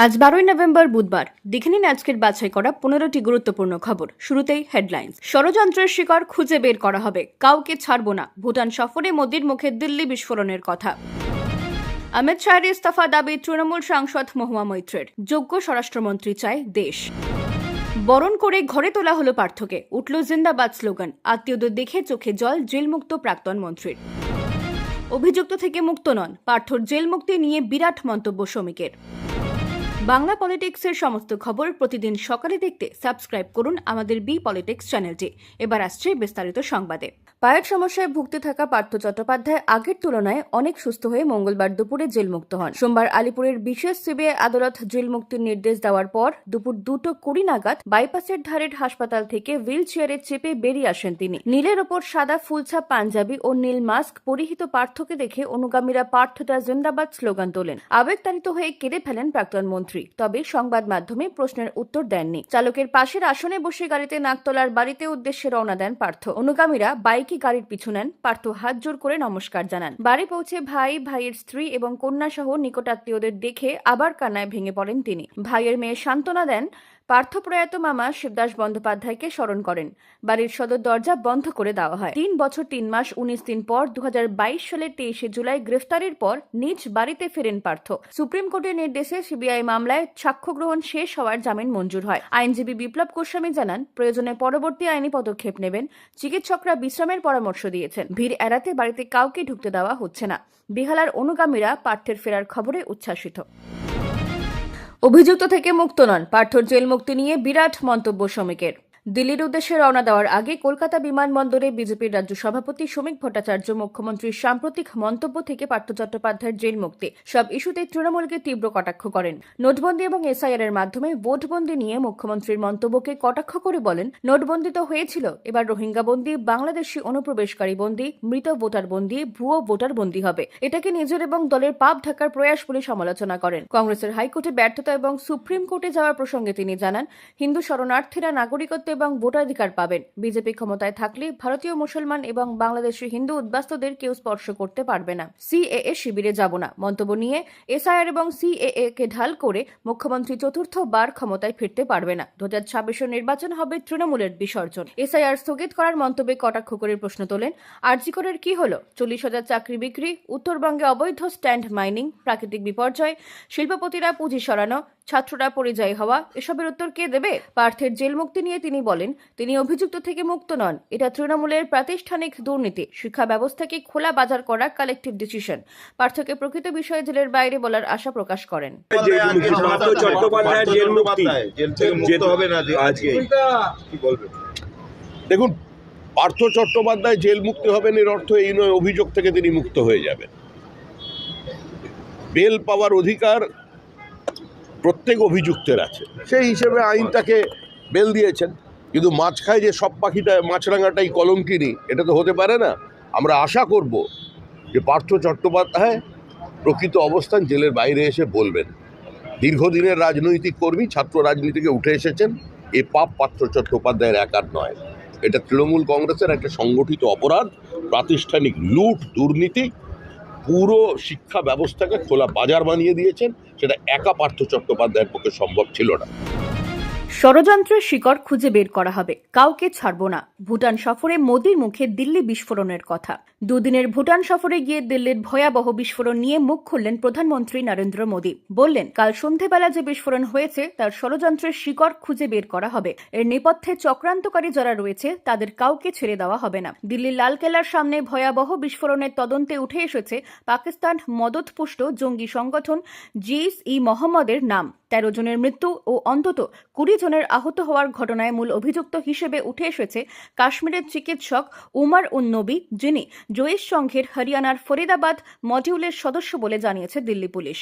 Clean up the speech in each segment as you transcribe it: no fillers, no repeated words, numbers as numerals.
আজ 12ই নভেম্বর বুধবার। দেখে নিন আজকের বাছাই করা 15টি গুরুত্বপূর্ণ খবর। শুরুতেই হেডলাইন্স। ষড়যন্ত্রের শিকার খুঁজে বের করা হবে, কাউকে ছাড়ব না। ভুটান সফরে মোদির মুখে দিল্লি বিস্ফোরণের কথা। অমিত শাহের ইস্তফা দাবি তৃণমূল সাংসদ মহুয়া মৈত্রের। যোগ্য স্বরাষ্ট্রমন্ত্রী চায় দেশ। বরণ করে ঘরে তোলা হলো পার্থকে, উঠল জিন্দাবাদ স্লোগান। আত্মীয়দের দেখে চোখে জল জেলমুক্ত প্রাক্তন মন্ত্রীর। অভিযুক্ত থেকে মুক্ত নন, পার্থর জেল মুক্তি নিয়ে বিরাট মন্তব্য শ্রমিকের। বাংলা পলিটিক্সের সমস্ত খবর প্রতিদিন সকালে দেখতে সাবস্ক্রাইব করুন আমাদের বি পলিটিক্স চ্যানেলটি। এবার আসছে বিস্তারিত সংবাদে। পায়ের সমস্যায় ভুগতে থাকা পার্থ চট্টোপাধ্যায় আগের তুলনায় অনেক সুস্থ হয়ে মঙ্গলবার দুপুরে জেলমুক্ত হন। সোমবার আলিপুরের বিশেষ সিবিআই আদালত জেল মুক্তির নির্দেশ দেওয়ার পর দুপুর 2:20 নাগাদ বাইপাসের ধারের হাসপাতাল থেকে হুইল চেয়ারে চেপে বেরিয়ে আসেন তিনি। নীলের ওপর সাদা ফুলছাপ পাঞ্জাবি ও নীল মাস্ক পরিহিত পার্থকে দেখে অনুগামীরা পার্থটা জিন্দাবাদ স্লোগান তোলেন। আবেগতাড়িত হয়ে কেঁদে ফেলেন প্রাক্তন মন্ত্রী। তবে সংবাদ মাধ্যমে প্রশ্নের উত্তর দেননি। চালকের পাশের আসনে বসে গাড়িতে নাকতলার বাড়িতে উদ্দেশ্যে রওনা দেন পার্থ। অনুগামীরা বাইকে গাড়ির পিছু নেন। পার্থ হাত জোর করে নমস্কার জানান। বাড়ি পৌঁছে ভাই, ভাইয়ের স্ত্রী এবং কন্যা সহ নিকটাত্মীয়দের দেখে আবার কান্নায় ভেঙে পড়েন তিনি। ভাইয়ের মেয়ে সান্ত্বনা দেন। পার্থ প্রয়াত মামা শিবদাস বন্দ্যোপাধ্যায়কে স্মরণ করেন। বাড়ির সদর দরজা বন্ধ করে দেওয়া হয়। 3 বছর 3 মাস 19 দিন পর 2022 সালের 23শে জুলাই গ্রেফতারের পর নিজ বাড়িতে ফেরেন পার্থ। সুপ্রিম কোর্টের নির্দেশে সিবিআই মামলায় সাক্ষ্য গ্রহণ শেষ হওয়ার জামিন মঞ্জুর হয়। আইনজীবী বিপ্লব গোস্বামী জানান, প্রয়োজনে পরবর্তী আইনি পদক্ষেপ নেবেন। চিকিৎসকরা বিশ্রামের পরামর্শ দিয়েছেন। ভিড় এড়াতে বাড়িতে কাউকে ঢুকতে দেওয়া হচ্ছে না। বেহালার অনুগামীরা পার্থের ফেরার খবরে উচ্ছ্বাসিত। অভিযুক্ত থেকে মুক্ত নন, পার্থর জেল মুক্তি নিয়ে বিরাট মন্তব্য শ্রমিকের। দিল্লির উদ্দেশ্যে রওনা দেওয়ার আগে কলকাতা বিমানবন্দরে বিজেপির রাজ্য সভাপতি শ্রমিক ভট্টাচার্য মুখ্যমন্ত্রীর সাম্প্রতিক মন্তব্য থেকে পার্থ চট্টোপাধ্যায়ের জেল মুক্তি সব ইস্যুতে তৃণমূলকে তীব্র কটাক্ষ করেন। নোটবন্দি এবং এসআইআর এর মাধ্যমে ভোটবন্দি নিয়ে মুখ্যমন্ত্রীর মন্তব্যকে কটাক্ষ করে বলেন, নোটবন্দি তো হয়েছিল, এবার রোহিঙ্গা বন্দি, বাংলাদেশি অনুপ্রবেশকারী বন্দি, মৃত ভোটার বন্দি, ভুয়ো ভোটার বন্দি হবে। এটাকে নিজের এবং দলের পাপ ঢাকার প্রয়াস বলে সমালোচনা করেন। কংগ্রেসের হাইকোর্টে ব্যর্থতা এবং সুপ্রিম কোর্টে যাওয়ার প্রসঙ্গে তিনি জানান, হিন্দু শরণার্থীরা নাগরিকত্ব এবং ভোটাধিকার পাবেন। বিজেপি ক্ষমতায় থাকলে ভারতীয় মুসলমান এবং বাংলাদেশি হিন্দু উদ্বাস্তুদের কেউ স্পর্শ করতে পারবে না। সিএএ শিবিরে যাব না মন্তব্য নিয়ে এসআইআর এবং সিএএ কে ঢাল করে মুখ্যমন্ত্রী চতুর্থবার ক্ষমতায় ফিরতে পারবে না। 2026 নির্বাচন হবে তৃণমূলের বিসর্জন। এসআইআর স্থগিত করার মন্তব্যে কটাক্ষ করে প্রশ্ন তোলেন, আরজিকরের কি হলো? 40,000 চাকরি বিক্রি, উত্তরবঙ্গে অবৈধ স্ট্যান্ড মাইনিং, প্রাকৃতিক বিপর্যয়, শিল্পপতিরা পুঁজি সরানো, ছাত্ররা পরিযায়ী হওয়া, এসবের উত্তর কে দেবে? পার্থের জেল মুক্তি নিয়ে তিনি বলেন, তিনি অভিযুক্ত থেকে মুক্ত নন। এটা তৃণমূলের প্রাতিষ্ঠানিক দুর্নীতি। শিক্ষা ব্যবস্থাকে খোলা বাজার করা কালেকটিভ ডিসিশন। পার্থকে প্রকৃত বিষয়ে জেলের বাইরে বলার আশা প্রকাশ করেন। দেখুন, পার্থ চট্টোপাধ্যায় জেল মুক্তি হবেন এর অর্থ এই নয় অভিযোগ থেকে তিনি মুক্ত হয়ে যাবেন। বেল পাওয়ার অধিকার প্রত্যেক অভিযুক্তের আছে, সেই হিসেবে আইন তাকে বেল দিয়েছেন। কিন্তু মাছখায় যে সব পাখিটা মাছরাঙাটাই কলঙ্কিনী, এটা তো হতে পারে না। আমরা আশা করব যে পার্থ চট্টোপাধ্যায় প্রকৃত অবস্থান জেলের বাইরে এসে বলবেন। দীর্ঘদিনের রাজনৈতিক কর্মী, ছাত্র রাজনীতিকে উঠে এসেছেন। এ পাপ পার্থ চট্টোপাধ্যায়ের একার নয়, এটা তৃণমূল কংগ্রেসের একটা সংগঠিত অপরাধ, প্রাতিষ্ঠানিক লুট, দুর্নীতি। পুরো শিক্ষা ব্যবস্থাকে খোলা বাজার বানিয়ে দিয়েছেন। সেটা একা পার্থ চট্টোপাধ্যায়ের পক্ষে সম্ভব ছিল না। ষড়যন্ত্রের শিকড় খুঁজে বের করা হবে, কাউকে ছাড়ব না। ভুটান সফরে মোদির মুখে দিল্লি বিস্ফোরণের কথা। দুদিনের ভুটান সফরে গিয়ে দিল্লির ভয়াবহ বিস্ফোরণ নিয়ে মুখ খুললেন প্রধানমন্ত্রী নরেন্দ্র মোদী। বললেন, কাল সন্ধেবেলা যে বিস্ফোরণ হয়েছে তার ষড়যন্ত্রের শিকড় খুঁজে বের করা হবে। এর নেপথ্যে চক্রান্তকারী যারা রয়েছে তাদের কাউকে ছেড়ে দেওয়া হবে না। দিল্লির লালকেল্লার সামনে ভয়াবহ বিস্ফোরণের তদন্তে উঠে এসেছে পাকিস্তান মদতপুষ্ট জঙ্গি সংগঠন জেইশ-ই-মোহাম্মদের নাম। 13 জনের মৃত্যু ও অন্তত 20 জনের আহত হওয়ার ঘটনায় মূল অভিযুক্ত হিসেবে উঠে এসেছে কাশ্মীরের চিকিৎসক উমার উন নবী, যিনি জৈশ সংঘের হরিয়ানার ফরিদাবাদ মডিউলের সদস্য বলে জানিয়েছে দিল্লি পুলিশ।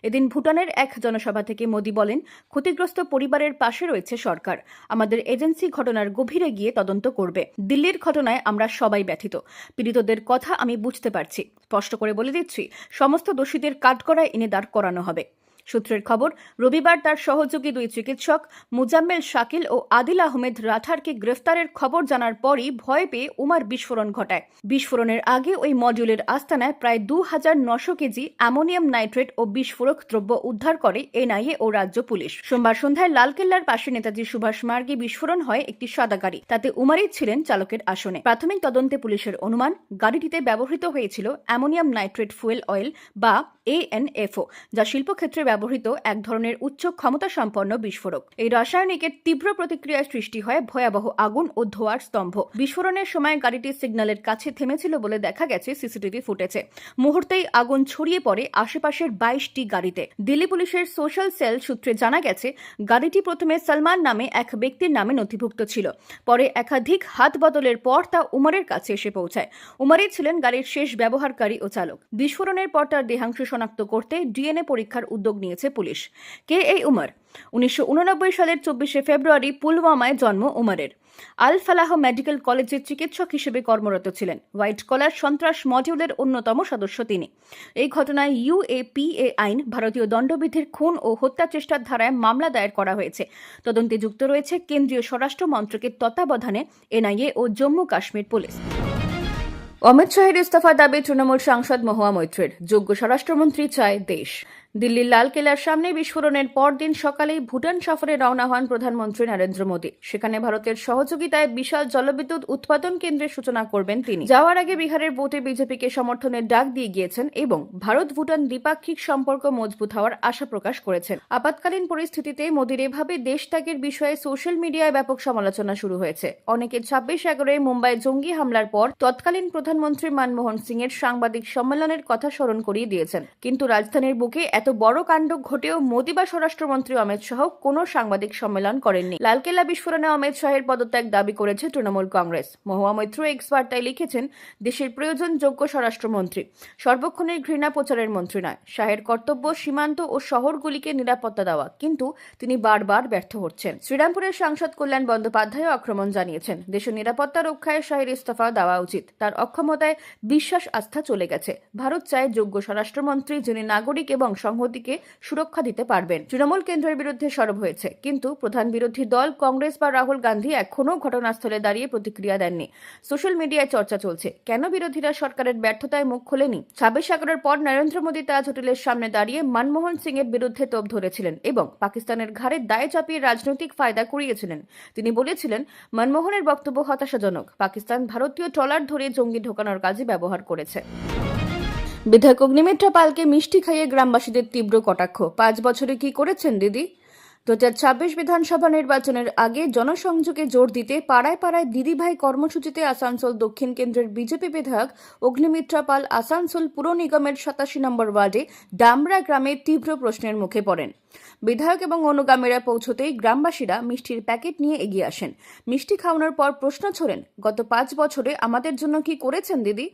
এদিন ভুটানের এক জনসভা থেকে মোদী বলেন, ক্ষতিগ্রস্ত পরিবারের পাশে রয়েছে সরকার। আমাদের এজেন্সি ঘটনার গভীরে গিয়ে তদন্ত করবে। দিল্লির ঘটনায় আমরা সবাই ব্যথিত। পীড়িতদের কথা আমি বুঝতে পারছি। স্পষ্ট করে বলে দিচ্ছি, সমস্ত দোষীদের কাঠগড়ায় এনে দাঁড় করানো হবে। সূত্রের খবর, রবিবার তার সহযোগী দুই চিকিৎসক মুজাম্মেল শাকিল ও আদিল আহমেদ রাঠারকে গ্রেফতারের খবর জানার পরই ভয় পেয়ে উমার বিস্ফোরণ ঘটায়। বিস্ফোরণের আগে ওই মডিউলের আস্তানায় প্রায় 2900 কেজি অ্যামোনিয়াম নাইট্রেট ও বিস্ফোরক দ্রব্য উদ্ধার করে এনআইএ ও রাজ্য পুলিশ। সোমবার সন্ধ্যায় লালকেল্লার পাশে নেতাজি সুভাষ মার্গে বিস্ফোরণ হয় একটি সাদা গাড়ি। তাতে উমারই ছিলেন চালকের আসনে। প্রাথমিক তদন্তে পুলিশের অনুমান, গাড়িটিতে ব্যবহৃত হয়েছিল অ্যামোনিয়াম নাইট্রেট ফুয়েল অয়েল বা ANFO, যা শিল্পক্ষেত্রে ব্যবহৃত এক ধরনের উচ্চ ক্ষমতা সম্পন্ন বিস্ফোরক। এই রাসায়নিকের তীব্র প্রতিক্রিয়ায় সৃষ্টি হয় ভয়াবহ আগুন ও ধোঁয়ার স্তম্ভ। বিস্ফোরণের সময় গাড়িটি সিগন্যালের কাছে থেমেছিল বলে দেখা গেছে সিসিটিভি ফুটেজে। মুহূর্তেই আগুন ছড়িয়ে পড়ে আশেপাশের 22টি গাড়িতে। দিল্লি পুলিশের সোশ্যাল সেল সূত্রে জানা গেছে, গাড়িটি প্রথমে সলমান নামে এক ব্যক্তির নামে নথিভুক্ত ছিল। পরে একাধিক হাত বদলের পর তা উমরের কাছে এসে পৌঁছায়। উমরই ছিলেন গাড়ির শেষ ব্যবহারকারী ও চালক। বিস্ফোরণের পর তার দেহাংশ শনাক্ত করতে ডিএনএ পরীক্ষার উদ্যোগ নিয়েছে পুলিশ। কে এই উমর? 1989 সালের 24শে ফেব্রুয়ারি পুলওয়ামায় জন্ম উমরের। আল ফালাহ মেডিকেল কলেজের চিকিৎসক হিসেবে কর্মরত ছিলেন। হোয়াইট কলার সন্ত্রাস মডিউলের অন্যতম সদস্য তিনি। এই ঘটনায় UAPA আইন, ভারতীয় দণ্ডবিধির খুন ও হত্যা চেষ্টার ধারায় মামলা দায়ের করা হয়েছে। তদন্তে যুক্ত রয়েছে কেন্দ্রীয় স্বরাষ্ট্র মন্ত্রকের তত্ত্বাবধানে এনআইএ ও জম্মু কাশ্মীর পুলিশ। অমিত শাহের ইস্তফা দাবি তৃণমূল সাংসদ মহুয়া মৈত্রের। যোগ্য স্বরাষ্ট্রমন্ত্রী চায় দেশ। দিল্লির লালকেল্লার সামনে বিস্ফোরণের পরদিন সকালেই ভুটান সফরে রওনা হন প্রধানমন্ত্রী নরেন্দ্র মোদী। সেখানে ভারতের সহযোগিতায় বিশাল জলবিদ্যুৎ উৎপাদন কেন্দ্রের সূচনা করবেন তিনি। যাওয়ার আগে বিহারের ভোটে বিজেপিকে সমর্থনের ডাক দিয়ে গিয়েছেন এবং ভারত ভুটান দ্বিপাক্ষিক সম্পর্ক মজবুত হওয়ার আশা প্রকাশ করেছেন। আপাতকালীন পরিস্থিতিতে মোদীর এভাবে দেশ ত্যাগের বিষয়ে সোশ্যাল মিডিয়ায় ব্যাপক সমালোচনা শুরু হয়েছে। অনেকে 26/11 মুম্বাই জঙ্গি হামলার পর তৎকালীন প্রধানমন্ত্রী মনমোহন সিং এর সাংবাদিক সম্মেলনের কথা স্মরণ করিয়ে দিয়েছেন। কিন্তু রাজধানীর বুকে এত বড় কাণ্ড ঘটেও মোদী বা স্বরাষ্ট্রমন্ত্রী অমিত শাহ কোনো সাংবাদিক সম্মেলন করেননি। লালকেল্লা বিস্ফোরণে অমিত শাহের পদত্যাগ দাবি করেছে তৃণমূল কংগ্রেস। মহুয়া মৈত্র এক্স বার্তায় লিখেছেন, দেশের প্রয়োজন যোগ্য স্বরাষ্ট্রমন্ত্রী, সর্বক্ষণের ঘৃণা প্রচারের মন্ত্রী নয়। শাহের কর্তব্য সীমান্ত ও শহরগুলিকে নিরাপত্তা দেওয়া, কিন্তু তিনি বারবার ব্যর্থ হচ্ছেন। শ্রীরামপুরের সাংসদ কল্যাণ বন্দ্যোপাধ্যায় আক্রমণ জানিয়েছেন, দেশের নিরাপত্তা রক্ষায় শাহের ইস্তফা দেওয়া উচিত। তার অক্ষমতায় বিশ্বাস আস্থা চলে গেছে। ভারত চায় যোগ্য স্বরাষ্ট্রমন্ত্রী, যিনি নাগরিক এবং সংহতিকে সুরক্ষা দিতে পারবেন। তৃণমূল কেন্দ্রের বিরুদ্ধে সরব হয়েছে, কিন্তু প্রধান বিরোধী দল কংগ্রেস বা রাহুল গান্ধী এখনও ঘটনাস্থলে দাঁড়িয়ে প্রতিক্রিয়া দেননি। সোশ্যাল মিডিয়ায় চর্চা চলছে, কেন বিরোধীরা সরকারের ব্যর্থতায় মুখ খোলেনি। 26/11 পর নরেন্দ্র মোদী তাজ হোটেলের সামনে দাঁড়িয়ে মনমোহন সিং এর বিরুদ্ধে তোপ ধরেছিলেন এবং পাকিস্তানের ঘাড়ে দায় চাপিয়ে রাজনৈতিক ফায়দা কুড়িয়েছিলেন। তিনি বলেছিলেন, মনমোহনের বক্তব্য হতাশাজনক। পাকিস্তান ভারতীয় ট্রলার ধরে জঙ্গি ঢোকানোর কাজে ব্যবহার করেছে। বিধায়ক অগ্নিমিত্রা পালকে মিষ্টি খাইয়ে গ্রামবাসীদের তীব্র কটাক্ষ। 5 বছরে কি করেছেন দিদি? 2026 বিধানসভা নির্বাচনের আগে জনসংযোগে জোর দিতে পাড়ায় পাড়ায় দিদিভাই কর্মসূচিতে আসানসোল দক্ষিণ কেন্দ্রের বিজেপি বিধায়ক অগ্নিমিত্রা পাল আসানসোল পুর নিগমের 87 নম্বর ওয়ার্ডে ডামরা গ্রামে তীব্র প্রশ্নের মুখে পড়েন। বিধায়ক এবং অনুগামীরা পৌঁছতেই গ্রামবাসীরা মিষ্টির প্যাকেট নিয়ে এগিয়ে আসেন। মিষ্টি খাওয়ানোর পর প্রশ্ন ছড়েন, গত 5 বছরে আমাদের জন্য কি করেছেন দিদি?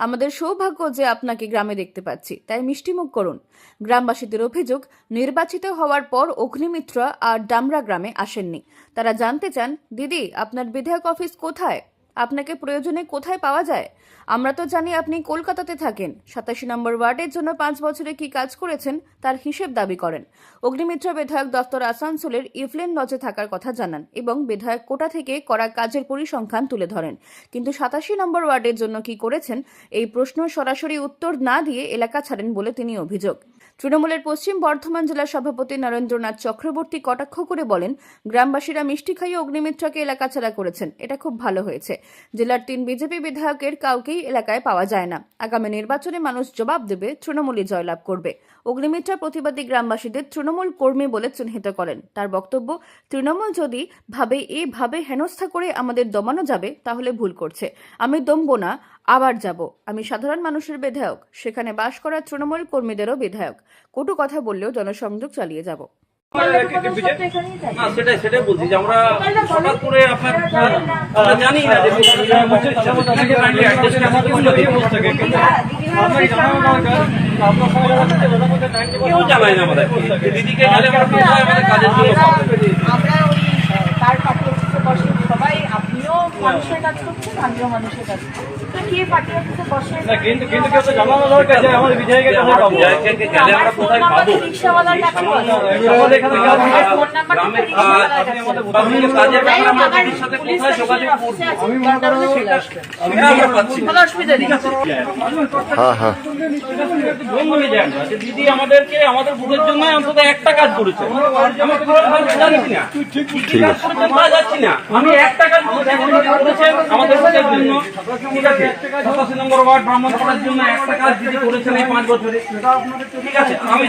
আমাদের সৌভাগ্য যে আপনাকে গ্রামে দেখতে পাচ্ছি, তাই মিষ্টিমুখ করুন। গ্রামবাসীদের অভিযোগ, নির্বাচিত হওয়ার পর অগ্নিমিত্রা আর ডামরা গ্রামে আসেননি। তারা জানতে চান, দিদি আপনার বিধায়ক অফিস কোথায়? আপনাকে প্রয়োজনে কোথায় পাওয়া যায়? আমরা তো জানি আপনি কলকাতাতে থাকেন। 87 নম্বর ওয়ার্ডের জন্য 5 বছরে কি কাজ করেছেন তার হিসেব দাবি করেন। অগ্নিমিত্রা বিধায়ক দপ্তর আসানসোলের ইভলেন লজে থাকার কথা জানান এবং বিধায়ক কোটা থেকে করা কাজের পরিসংখ্যান তুলে ধরেন। কিন্তু 87 নম্বর ওয়ার্ডের জন্য কি করেছেন এই প্রশ্ন সরাসরি উত্তর না দিয়ে এলাকা ছাড়েন বলে তিনি অভিযোগ। তৃণমূলের পশ্চিম বর্ধমান জেলার সভাপতি নরেন্দ্রনাথ চক্রবর্তী কটাক্ষ করে বলেন, গ্রামবাসীরা মিষ্টি খাইয়ে অগ্নিমিত্রাকে এলাকা ছাড়া করেছেন, এটা খুব ভালো হয়েছে। জেলার 3 বিজেপি বিধায়কের কাউকেই এলাকায় পাওয়া যায় না। আগামী নির্বাচনে মানুষ জবাব দেবে, তৃণমূলই জয়লাভ করবে। অগ্নিমিত্রা প্রতিবাদী গ্রামবাসীদের তৃণমূল কর্মী বলে চিহ্নিত করেন। তার বক্তব্য, তৃণমূল যদি ভাবে এভাবে হেনস্থা করে আমাদের দমানো যাবে তাহলে ভুল করছে। আমি দমবো না, আবার যাব। আমি সাধারণ মানুষের বিধায়ক, সেখানে বাস করা তৃণমূল কর্মীদেরও বিধায়ক। কটু কথা বললেও জনসংযোগ চালিয়ে যাব। সেটাই বলছি যে আমরা হঠাৎ করে আপনার জানি না যে কেউ জানায় না আমাদের দিদিকে গেলে আমাদের কাজের জন্য আমরা তার পাত্র সবাই, আপনিও মানুষের কাজ করছে, ভাগ্য মানুষের কাজ করছে। তো কে পার্টি অফিসে বসে না, কিন্তু কেউ তো জানানো দরকার যে আমাদের বিধায়কের কাছে পাবো। আমার ফোন নাম্বার তো রিক্সাওয়ালার কাছে বলো। আমাদের এখানে কাজ আমার ফোন নাম্বার তো রিক্সাওয়ালার কাছে বলো। কাজের যাই হোক, আমার ব্যাপারে সাথে পুলিশ কোথায় যোগাযোগ স্টেশনের অফিসে আছে, দরকার হলে চলে আসবে। কোনো অসুবিধা নেই। হ্যাঁ হ্যাঁ ধন্যবাদ জানাই না যে দিদি আমাদেরকে আমাদের বুথের জন্য অন্তত একটা কাজ করেছে। আমি তো জানি না ঠিক আছে তা যাচ্ছি না, আমি একটা কাজ করেছেন আমাদের বুথের জন্য, ঠিক আছে 87 নম্বর ওয়ার্ড ব্রাহ্মণপাড়ার জন্য একটা কাজ দিদি করেছেন এই 5 বছরে, ঠিক আছে। আমি